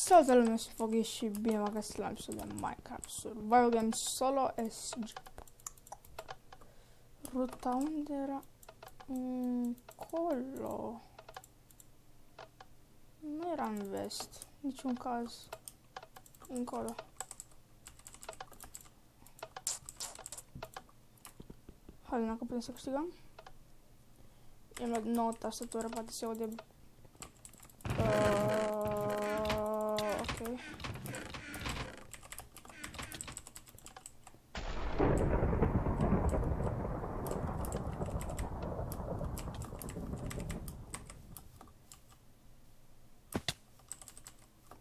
Salve lume, sunt Foggy și bine m-am găsit la episodul de Minecraft Survival Game Solo SG. Ruta unde era? Încolo. Nu era în vest, niciun caz. Încolo. Hai, dacă putem să câștigăm. I-am luat nouă tastatură, poate se aude. Ok.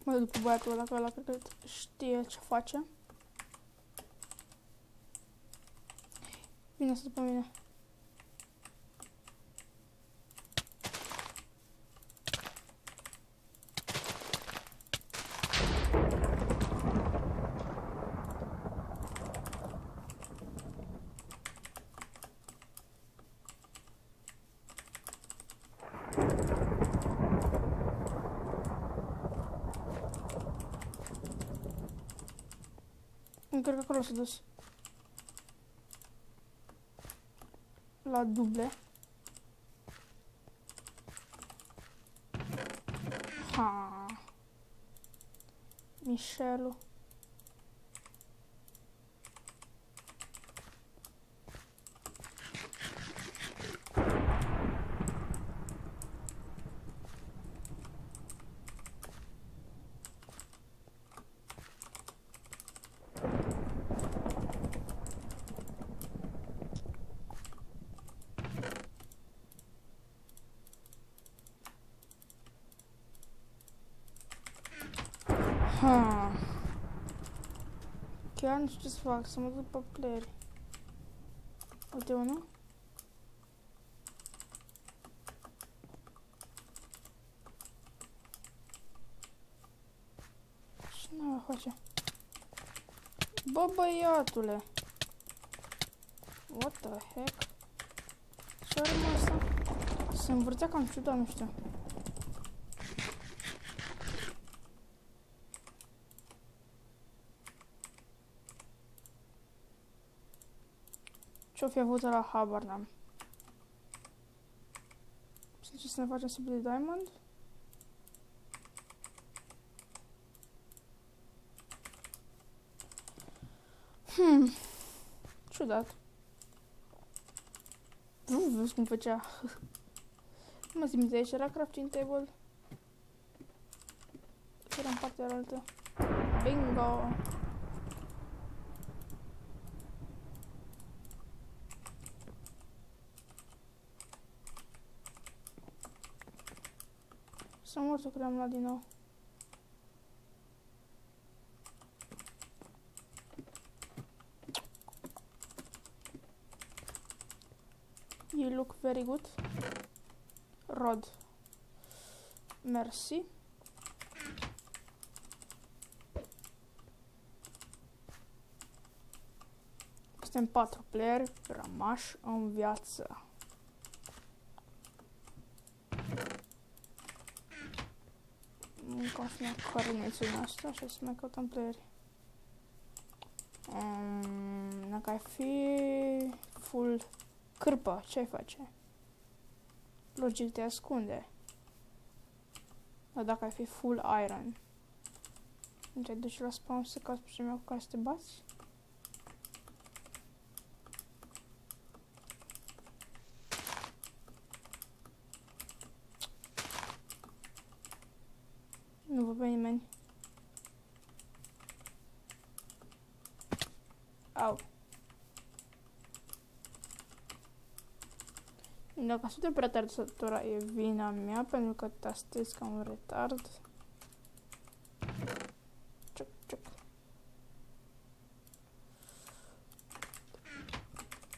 Mă duc cu băiatul ăla, că ăla cred că știe ce face. Vine să după mine. Cred că acolo s-a dus. La duble. Ha. Michelu. Chiar nu știu ce să fac, să mă duc pe playeri. Uite unul. Ce n-a face? Bă, băiatule! What the heck? Ce are mă asta? Se învârtea cam ciudat, nu știu. Ce-o fi avut la habar n-am. Ce să ne facem sub de diamond? Ciudat. Vezi cum făcea. Mă simt de aici, era crafting table. Era în partea altă. Bingo! Să mor să creăm la din nou. You look very good. Rod. Mersi. Suntem 4 playeri rămași în viață. Încă să mai cărnețul nostru, așa să mai căutăm playeri. Dacă ai fi full cârpă, ce-ai face? Logic te ascunde. Dar dacă ai fi full iron, nu te duci la spawn să cauți pe cineva cu care să te bați? Nu văd pe nimeni. Au. Dacă sunt prea tare tastatura, e vina mea, pentru că tastez ca un retard. Ciuc, ciuc.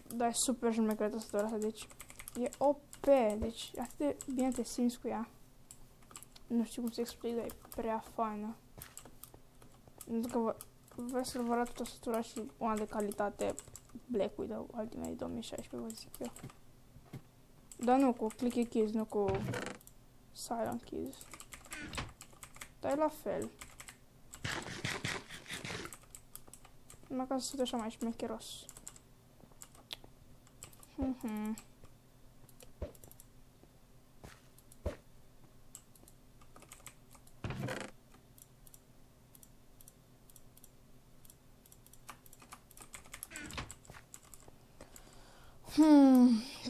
Da, e super șmecheră tastatura asta, deci e OP, deci atât de bine te simți cu ea. Nu știu cum să explic, dar e prea faină. Pentru că vreau să vă arăt tastatura și una de calitate Black Widow Ultimate 2016, vă zic eu. Dar nu cu clicky keys, nu cu silent keys. Dar e la fel. Numai ca să fie așa mai șmecheros.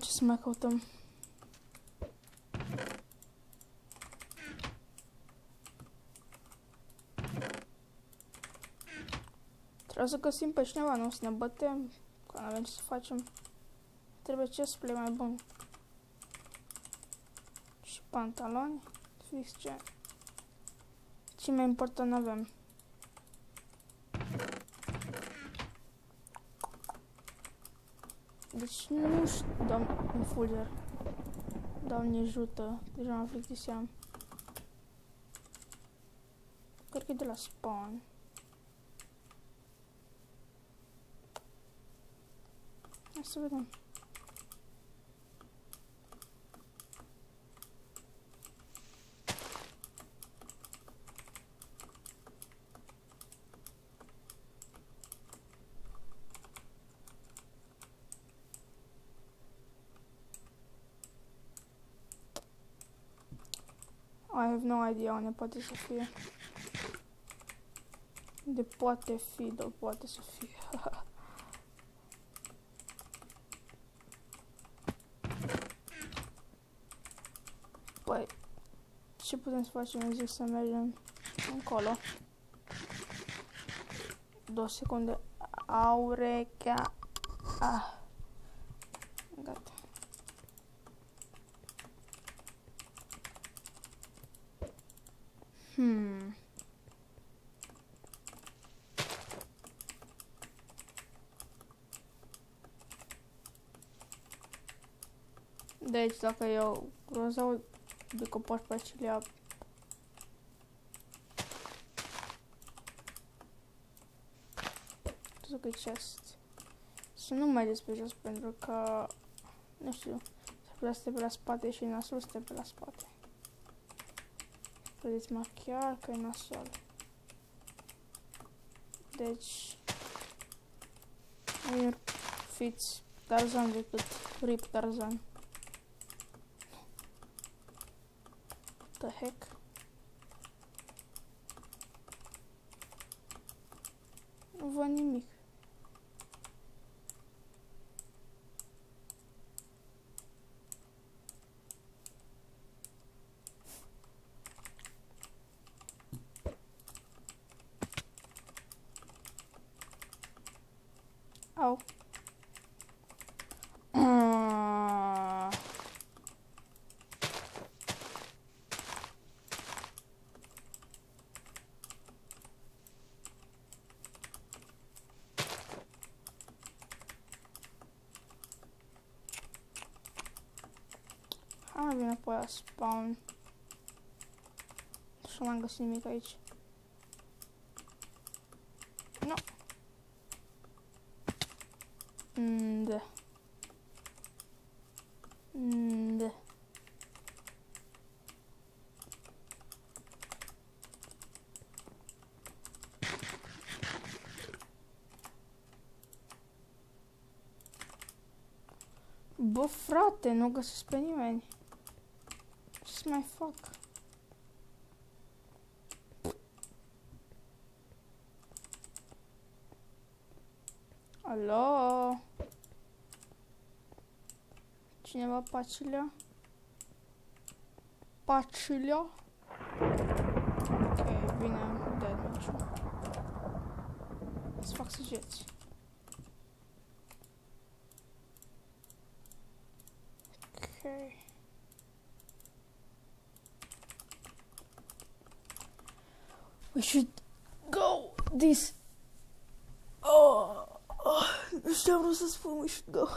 Ce să mai căutăm? Trebuie să găsim pe cineva, nu să ne bătem, că nu avem ce să facem. Trebuie chestplay mai bun. Și pantaloni, fix ce mai important avem. Deci nu știu, dau un fulger. Doamne ajută, deja mă plictiseam. Cred că e de la spawn. Hai să vedem. I have no idea unde poate să fie. De poate fi, dar poate să fie. Păi, ce putem să facem? Eu zic să mergem încolo. 2 secunde. Aurechea. Gata. Deci dacă eu rozau de copaci pe acelea, să că chest. Să nu mergeți pe jos pentru că, nu știu, s-ar putea să te pe la spate și e nasul să te pe la spate. Vedeți-mă chiar că e nasol. Deci, nu fiți Tarzan decât Rip Tarzan. What the heck? Nu văd nimic. Au. Hai mai bine apoi la spawn. Și nu am găsit nimic aici. Nu. Da. Da. Bă, frate, nu găsesc pe nimeni. Ce să mai fac? Alo? Cineva Pacilea? Pacilea? Ok, vine deadmatch-ul. Să fac săgeți. Ok. We should go this. Nu știu ce am vrut să spun. We should go.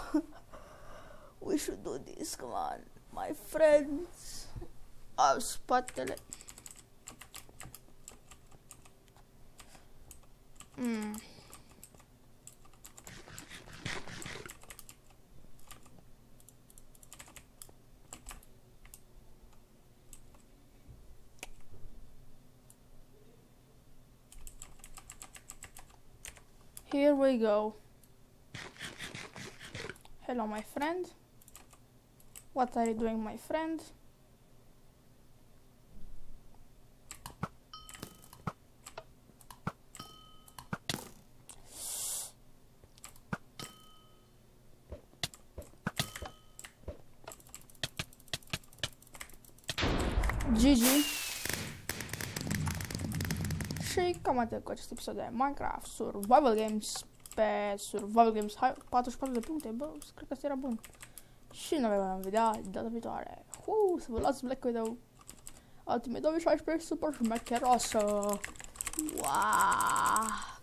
We should do this. Come on, my friends. Au spatele. Here we go. Hello, my friend. What are you doing, my friend? GG. Și cam atât cu acest episod de Minecraft Survival Games pe Survival Games. Hai, 44 de puncte, bă, cred că asta era bun. Și ne vom vedea data viitoare. Să vă las Black Widow Ultimate 2016 super șmecheroasă. Wow!